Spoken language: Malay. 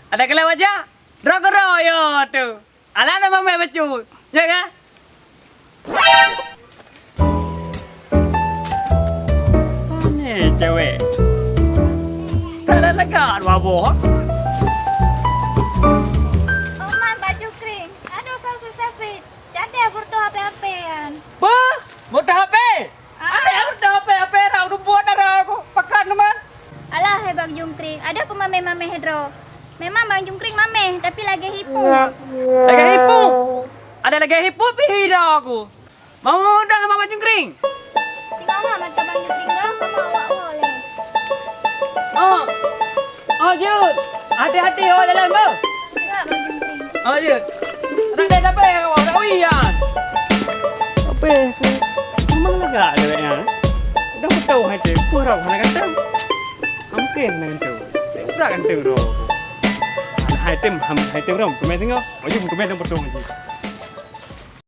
Ada kelai wajah? Rokero yo tu. Alah nama mai bacu. Ya kan? Ni cewek. Tak ada lega wabok. Oman baju kering. Aduh sapit-sapit. Jadi foto HP-HPan. Apa? Motor HP? Ada motor HP dah udah buat dah aku. Pakan teman. Alah hai Bang Jungkring. Ada aku mame-mame hedro. Memang Bang Jungkring mame tapi lagi hipu. Lagi hipu. Ada lagi hipu pi dah aku. Mau undang sama Bang Jungkring? Tinggal enggak mata Bang Jungkring dah sama awak boleh. Oh. Oh, Jud. Hati-hati awak jalan, Bang. Enggak Bang Jungkring. Oh, Jud. Nak dah sampai awak dah wian. Apa? Memang lega dia. Dah tahu hati purau nak kata. Mungkin nak tahu. Tak kan tahu. Hai tem rom, kemai tengok. Baju kemai dah potong lagi.